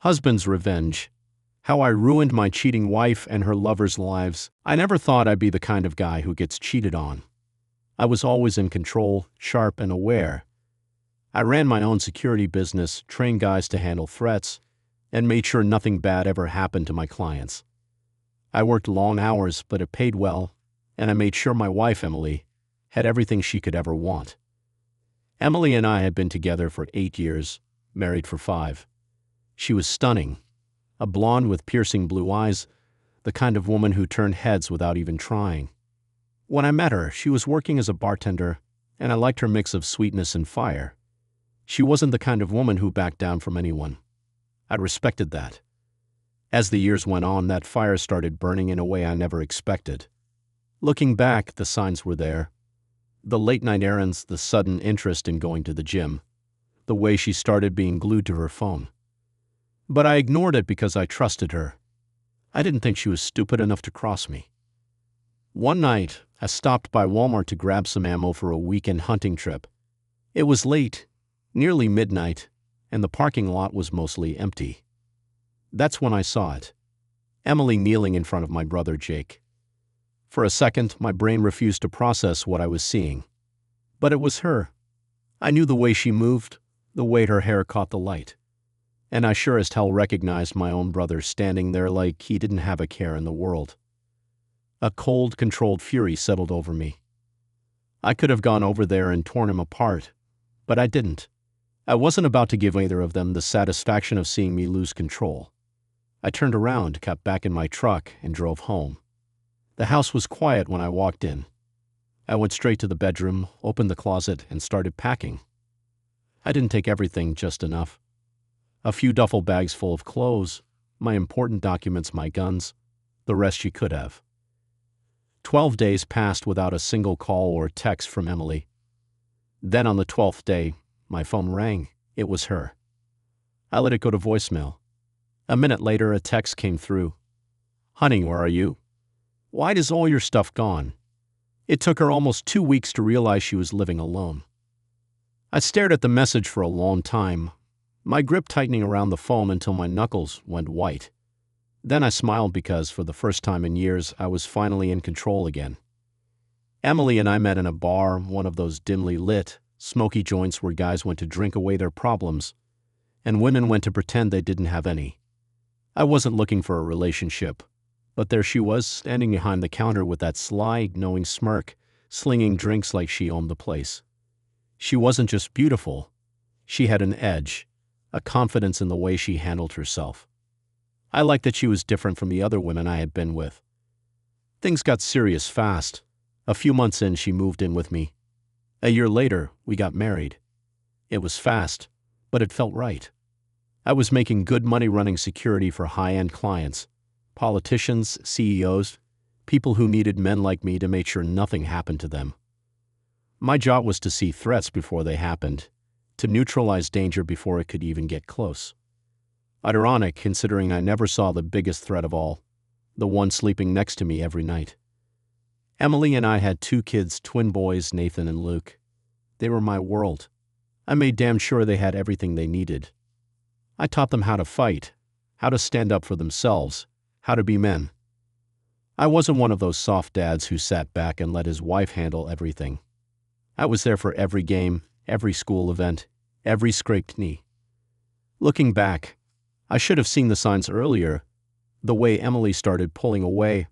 Husband's revenge. How I ruined my cheating wife and her lovers' lives. I never thought I'd be the kind of guy who gets cheated on. I was always in control, sharp and aware. I ran my own security business, trained guys to handle threats, and made sure nothing bad ever happened to my clients. I worked long hours, but it paid well, and I made sure my wife, Emily, had everything she could ever want. Emily and I had been together for 8 years, married for 5. She was stunning, a blonde with piercing blue eyes, the kind of woman who turned heads without even trying. When I met her, she was working as a bartender, and I liked her mix of sweetness and fire. She wasn't the kind of woman who backed down from anyone. I respected that. As the years went on, that fire started burning in a way I never expected. Looking back, the signs were there. The late-night errands, the sudden interest in going to the gym, the way she started being glued to her phone. But I ignored it because I trusted her. I didn't think she was stupid enough to cross me. One night, I stopped by Walmart to grab some ammo for a weekend hunting trip. It was late, nearly midnight, and the parking lot was mostly empty. That's when I saw it. Emily kneeling in front of my brother Jake. For a second, my brain refused to process what I was seeing. But it was her. I knew the way she moved, the way her hair caught the light. And I sure as hell recognized my own brother standing there like he didn't have a care in the world. A cold, controlled fury settled over me. I could have gone over there and torn him apart, but I didn't. I wasn't about to give either of them the satisfaction of seeing me lose control. I turned around, got back in my truck, and drove home. The house was quiet when I walked in. I went straight to the bedroom, opened the closet, and started packing. I didn't take everything, just enough. A few duffel bags full of clothes, my important documents, my guns, the rest she could have. 12 days passed without a single call or text from Emily. Then on the 12th day, my phone rang. It was her. I let it go to voicemail. A minute later, a text came through. "Honey, where are you? Why is all your stuff gone?" It took her almost 2 weeks to realize she was living alone. I stared at the message for a long time, my grip tightening around the phone until my knuckles went white. Then I smiled because, for the first time in years, I was finally in control again. Emily and I met in a bar, one of those dimly lit, smoky joints where guys went to drink away their problems, and women went to pretend they didn't have any. I wasn't looking for a relationship, but there she was, standing behind the counter with that sly, knowing smirk, slinging drinks like she owned the place. She wasn't just beautiful. She had an edge, a confidence in the way she handled herself. I liked that she was different from the other women I had been with. Things got serious fast. A few months in, she moved in with me. A year later, we got married. It was fast, but it felt right. I was making good money running security for high-end clients, politicians, CEOs, people who needed men like me to make sure nothing happened to them. My job was to see threats before they happened, to neutralize danger before it could even get close. Ironic, considering I never saw the biggest threat of all, the one sleeping next to me every night. Emily and I had 2 kids, twin boys, Nathan and Luke. They were my world. I made damn sure they had everything they needed. I taught them how to fight, how to stand up for themselves, how to be men. I wasn't one of those soft dads who sat back and let his wife handle everything. I was there for every game, every school event, every scraped knee. Looking back, I should have seen the signs earlier, the way Emily started pulling away,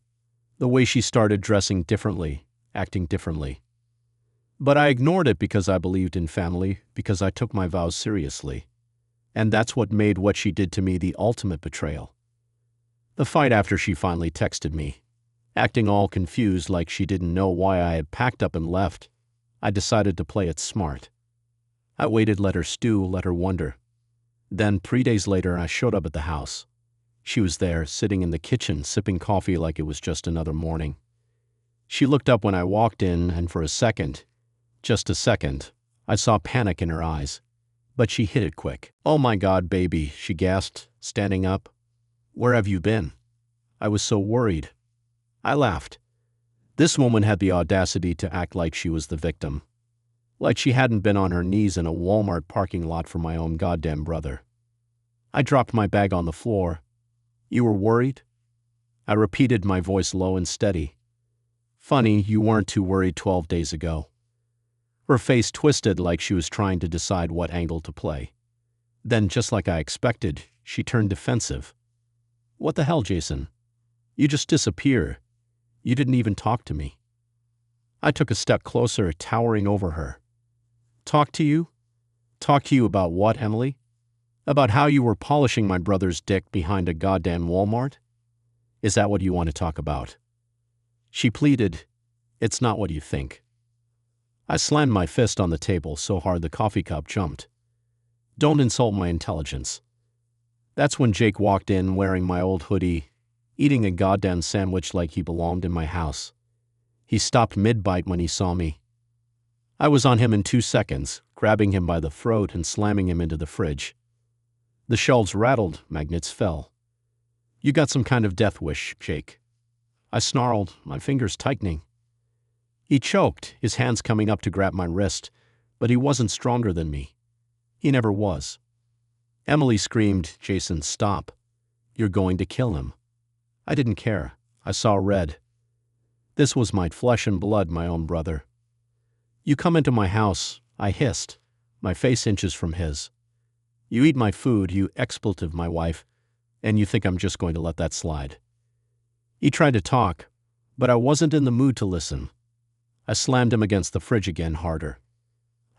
the way she started dressing differently, acting differently. But I ignored it because I believed in family, because I took my vows seriously. And that's what made what she did to me the ultimate betrayal. The fight after she finally texted me, acting all confused like she didn't know why I had packed up and left, I decided to play it smart. I waited, let her stew, let her wonder. Then, 3 days later, I showed up at the house. She was there, sitting in the kitchen, sipping coffee like it was just another morning. She looked up when I walked in, and for a second, just a second, I saw panic in her eyes. But she hid it quick. "Oh my God, baby," she gasped, standing up. "Where have you been?" I was so worried. I laughed. This woman had the audacity to act like she was the victim. Like she hadn't been on her knees in a Walmart parking lot for my own goddamn brother. I dropped my bag on the floor. You were worried? I repeated, my voice low and steady. Funny, you weren't too worried 12 days ago. Her face twisted like she was trying to decide what angle to play. Then, just like I expected, she turned defensive. What the hell, Jason? You just disappear. You didn't even talk to me. I took a step closer, towering over her. Talk to you? Talk to you about what, Emily? About how you were polishing my brother's dick behind a goddamn Walmart? Is that what you want to talk about? She pleaded, It's not what you think. I slammed my fist on the table so hard the coffee cup jumped. Don't insult my intelligence. That's when Jake walked in wearing my old hoodie, eating a goddamn sandwich like he belonged in my house. He stopped mid-bite when he saw me. I was on him in 2 seconds, grabbing him by the throat and slamming him into the fridge. The shelves rattled, magnets fell. You got some kind of death wish, Jake. I snarled, my fingers tightening. He choked, his hands coming up to grab my wrist, but he wasn't stronger than me. He never was. Emily screamed, Jason, stop. You're going to kill him. I didn't care. I saw red. This was my flesh and blood, my own brother. You come into my house, I hissed, my face inches from his. You eat my food, you expletive, my wife, and you think I'm just going to let that slide. He tried to talk, but I wasn't in the mood to listen. I slammed him against the fridge again, harder.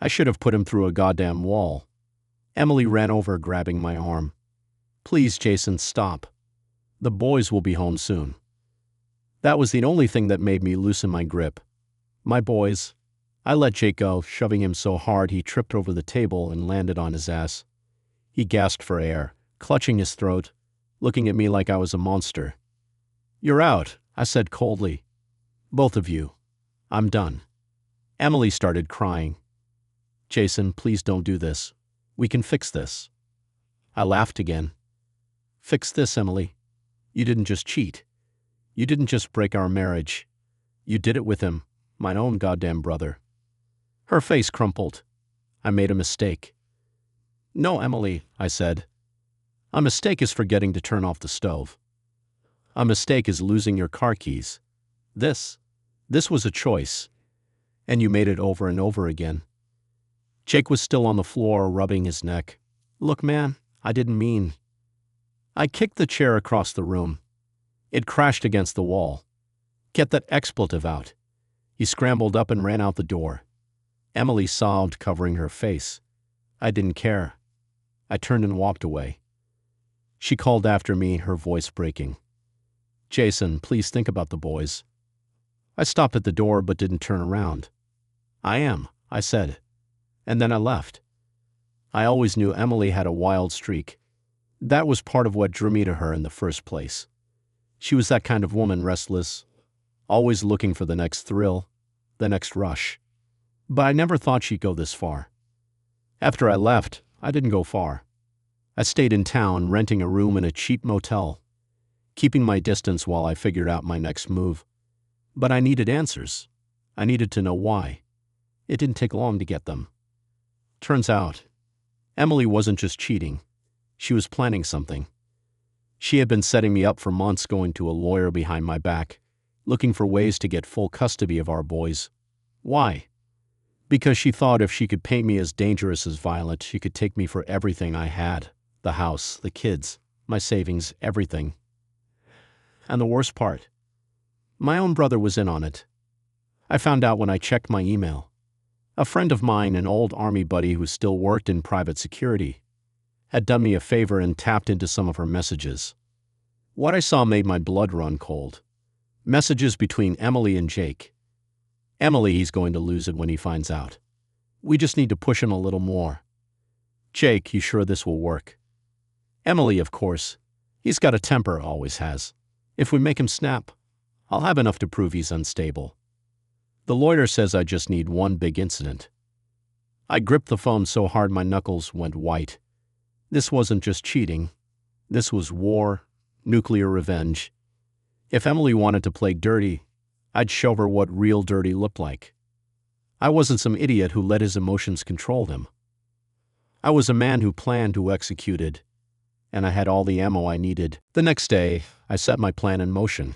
I should have put him through a goddamn wall. Emily ran over, grabbing my arm. Please, Jason, stop. The boys will be home soon. That was the only thing that made me loosen my grip. My boys. I let Jake go, shoving him so hard he tripped over the table and landed on his ass. He gasped for air, clutching his throat, looking at me like I was a monster. You're out, I said coldly. Both of you. I'm done. Emily started crying. Jason, please don't do this. We can fix this. I laughed again. Fix this, Emily. You didn't just cheat. You didn't just break our marriage. You did it with him, my own goddamn brother. Her face crumpled. I made a mistake. No, Emily, I said. A mistake is forgetting to turn off the stove. A mistake is losing your car keys. This was a choice. And you made it over and over again. Jake was still on the floor, rubbing his neck. Look, man, I didn't mean. I kicked the chair across the room. It crashed against the wall. Get that expletive out. He scrambled up and ran out the door. Emily sobbed, covering her face. I didn't care. I turned and walked away. She called after me, her voice breaking. Jason, please think about the boys. I stopped at the door but didn't turn around. I am, I said. And then I left. I always knew Emily had a wild streak. That was part of what drew me to her in the first place. She was that kind of woman, restless, always looking for the next thrill, the next rush. But I never thought she'd go this far. After I left, I didn't go far. I stayed in town, renting a room in a cheap motel, keeping my distance while I figured out my next move. But I needed answers. I needed to know why. It didn't take long to get them. Turns out, Emily wasn't just cheating. She was planning something. She had been setting me up for months, going to a lawyer behind my back, looking for ways to get full custody of our boys. Why? Because she thought if she could paint me as dangerous as violent, she could take me for everything I had. The house, the kids, my savings, everything. And the worst part, my own brother was in on it. I found out when I checked my email. A friend of mine, an old army buddy who still worked in private security, had done me a favor and tapped into some of her messages. What I saw made my blood run cold. Messages between Emily and Jake. Emily, he's going to lose it when he finds out. We just need to push him a little more. Jake, you sure this will work? Emily, of course. He's got a temper, always has. If we make him snap, I'll have enough to prove he's unstable. The lawyer says I just need one big incident. I gripped the phone so hard my knuckles went white. This wasn't just cheating. This was war, nuclear revenge. If Emily wanted to play dirty, I'd show her what real dirty looked like. I wasn't some idiot who let his emotions control him. I was a man who planned, who executed. and I had all the ammo I needed. The next day, I set my plan in motion.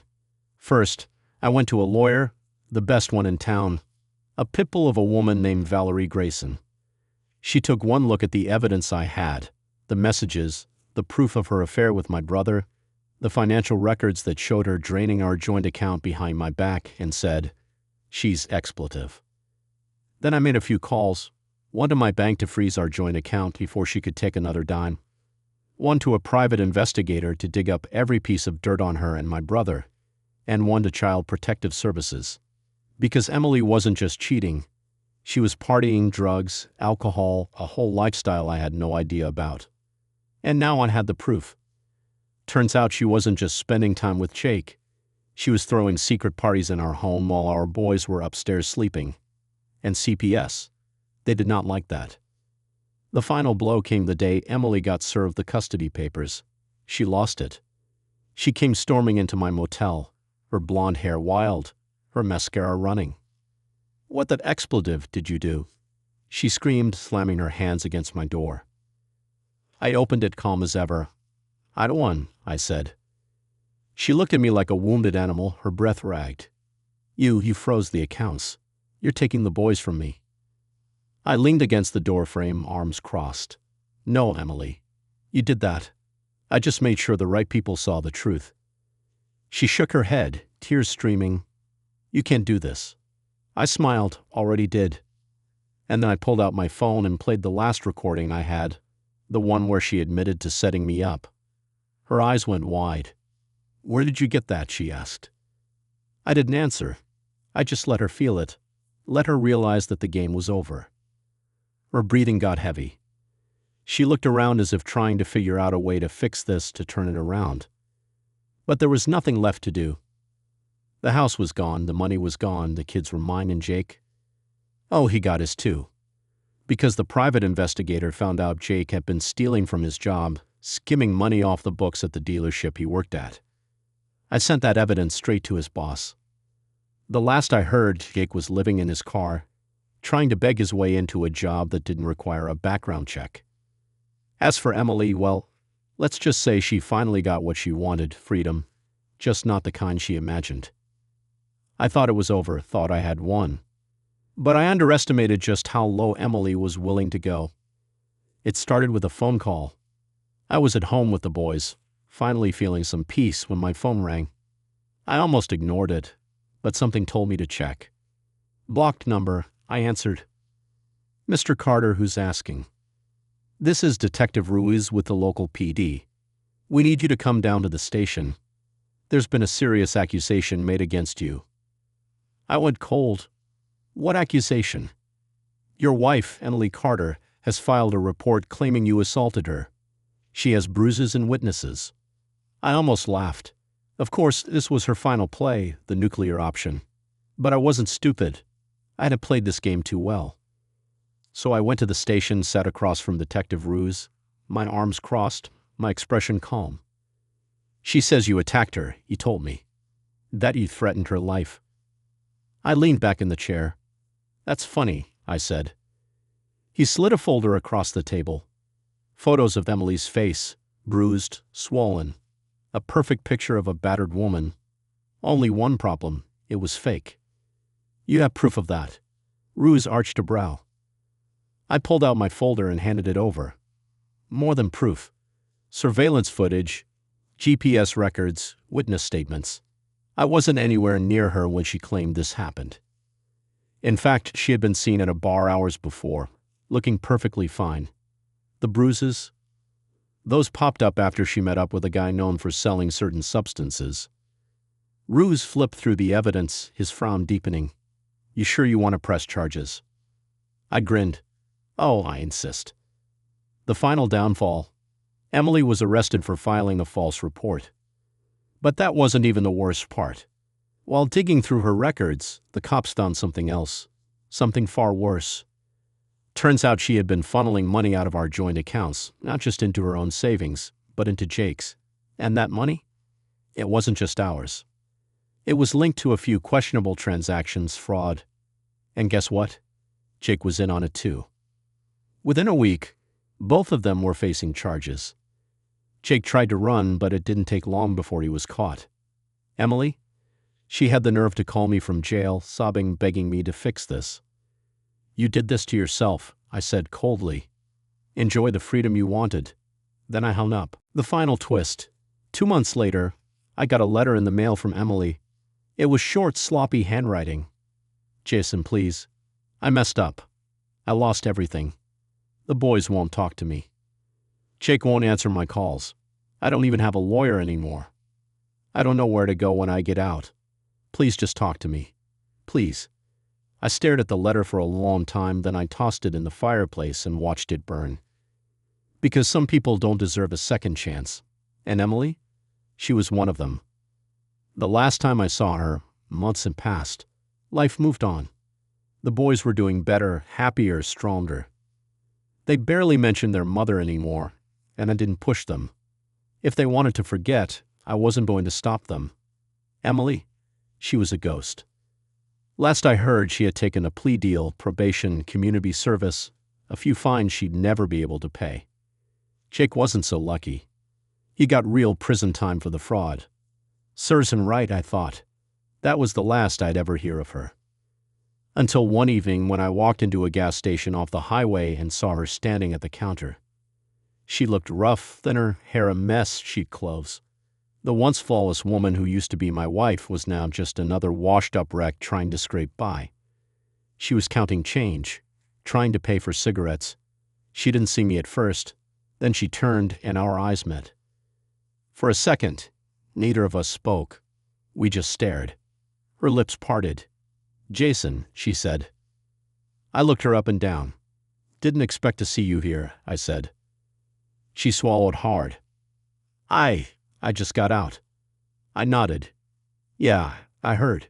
First, I went to a lawyer, the best one in town, a pitbull of a woman named Valerie Grayson. She took one look at the evidence I had, the messages, the proof of her affair with my brother, the financial records that showed her draining our joint account behind my back, and said, "She's expletive." Then I made a few calls, one to my bank to freeze our joint account before she could take another dime, one to a private investigator to dig up every piece of dirt on her and my brother, and one to Child Protective Services. Because Emily wasn't just cheating, she was partying, drugs, alcohol, a whole lifestyle I had no idea about. And now I had the proof. Turns out she wasn't just spending time with Jake. She was throwing secret parties in our home while our boys were upstairs sleeping. And CPS. They did not like that. The final blow came the day Emily got served the custody papers. She lost it. She came storming into my motel, her blonde hair wild, her mascara running. "What that expletive did you do?" she screamed, slamming her hands against my door. I opened it calm as ever. "I don't want," I said. She looked at me like a wounded animal, her breath ragged. You froze the accounts. You're taking the boys from me." I leaned against the door frame, arms crossed. "No, Emily. You did that. I just made sure the right people saw the truth." She shook her head, tears streaming. "You can't do this." I smiled, already did. And then I pulled out my phone and played the last recording I had, the one where she admitted to setting me up. Her eyes went wide. "Where did you get that?" she asked. I didn't answer. I just let her feel it, let her realize that the game was over. Her breathing got heavy. She looked around as if trying to figure out a way to fix this, to turn it around. But there was nothing left to do. The house was gone, the money was gone, the kids were mine and Jake. Oh, he got his too. Because the private investigator found out Jake had been stealing from his job, skimming money off the books at the dealership he worked at. I sent that evidence straight to his boss. The last I heard, Jake was living in his car, trying to beg his way into a job that didn't require a background check. As for Emily, well, let's just say she finally got what she wanted, freedom, just not the kind she imagined. I thought it was over, thought I had won. But I underestimated just how low Emily was willing to go. It started with a phone call. I was at home with the boys, finally feeling some peace, when my phone rang. I almost ignored it, but something told me to check. Blocked number, I answered. "Mr. Carter, who's asking?" "This is Detective Ruiz with the local PD. We need you to come down to the station. There's been a serious accusation made against you." I went cold. "What accusation?" "Your wife, Emily Carter, has filed a report claiming you assaulted her. She has bruises and witnesses." I almost laughed. Of course, this was her final play, the nuclear option. But I wasn't stupid. I hadn't played this game too well. So I went to the station, sat across from Detective Ruiz, my arms crossed, my expression calm. "She says you attacked her," he told me. "That you threatened her life." I leaned back in the chair. "That's funny," I said. He slid a folder across the table. Photos of Emily's face, bruised, swollen. A perfect picture of a battered woman. Only one problem, it was fake. "You have proof of that?" Ruiz arched a brow. I pulled out my folder and handed it over. "More than proof. Surveillance footage, GPS records, witness statements. I wasn't anywhere near her when she claimed this happened. In fact, she had been seen at a bar hours before, looking perfectly fine. The bruises? Those popped up after she met up with a guy known for selling certain substances." Ruiz flipped through the evidence, his frown deepening. "You sure you want to press charges?" I grinned. "Oh, I insist." The final downfall. Emily was arrested for filing a false report. But that wasn't even the worst part. While digging through her records, the cops found something else, something far worse. Turns out she had been funneling money out of our joint accounts, not just into her own savings, but into Jake's. And that money? It wasn't just ours. It was linked to a few questionable transactions, fraud. And guess what? Jake was in on it too. Within a week, both of them were facing charges. Jake tried to run, but it didn't take long before he was caught. Emily? She had the nerve to call me from jail, sobbing, begging me to fix this. You did this to yourself, I said coldly. Enjoy the freedom you wanted. Then I hung up. The final twist. 2 months later, I got a letter in the mail from Emily. It was short, sloppy handwriting. Jason, please. I messed up. I lost everything. The boys won't talk to me. Jake won't answer my calls. I don't even have a lawyer anymore. I don't know where to go when I get out. Please just talk to me. Please. I stared at the letter for a long time, then I tossed it in the fireplace and watched it burn. Because some people don't deserve a second chance. And Emily? She was one of them. The last time I saw her, months had passed. Life moved on. The boys were doing better, happier, stronger. They barely mentioned their mother anymore, and I didn't push them. If they wanted to forget, I wasn't going to stop them. Emily? She was a ghost. Last I heard, she had taken a plea deal, probation, community service, a few fines she'd never be able to pay. Jake wasn't so lucky. He got real prison time for the fraud. Serves him right, I thought. That was the last I'd ever hear of her. Until one evening when I walked into a gas station off the highway and saw her standing at the counter. She looked rough, thinner, hair a mess, sheet clothes. The once flawless woman who used to be my wife was now just another washed-up wreck trying to scrape by. She was counting change, trying to pay for cigarettes. She didn't see me at first. Then she turned and our eyes met. For a second, neither of us spoke. We just stared. Her lips parted. Jason, she said. I looked her up and down. Didn't expect to see you here, I said. She swallowed hard. I just got out. I nodded. Yeah, I heard.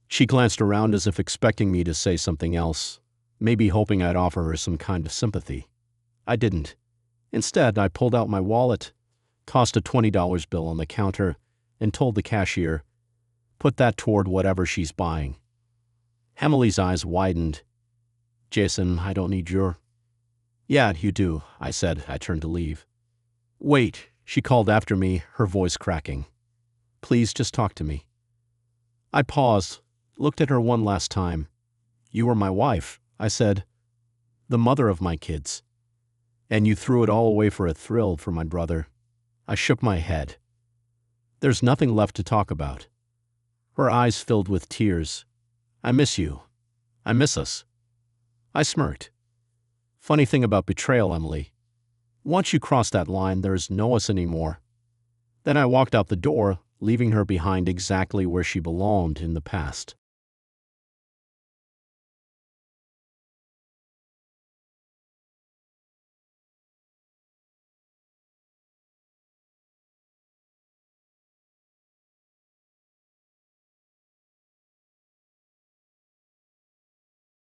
She glanced around as if expecting me to say something else, maybe hoping I'd offer her some kind of sympathy. I didn't. Instead, I pulled out my wallet, tossed a $20 bill on the counter, and told the cashier, put that toward whatever she's buying. Emily's eyes widened. Jason, I don't need your... Yeah, you do, I said. I turned to leave. Wait, she called after me, her voice cracking. Please just talk to me. I paused, looked at her one last time. You were my wife, I said. The mother of my kids. And you threw it all away for a thrill for my brother. I shook my head. There's nothing left to talk about. Her eyes filled with tears. I miss you. I miss us. I smirked. Funny thing about betrayal, Emily. Once you cross that line, there's no us anymore. Then I walked out the door, leaving her behind exactly where she belonged in the past.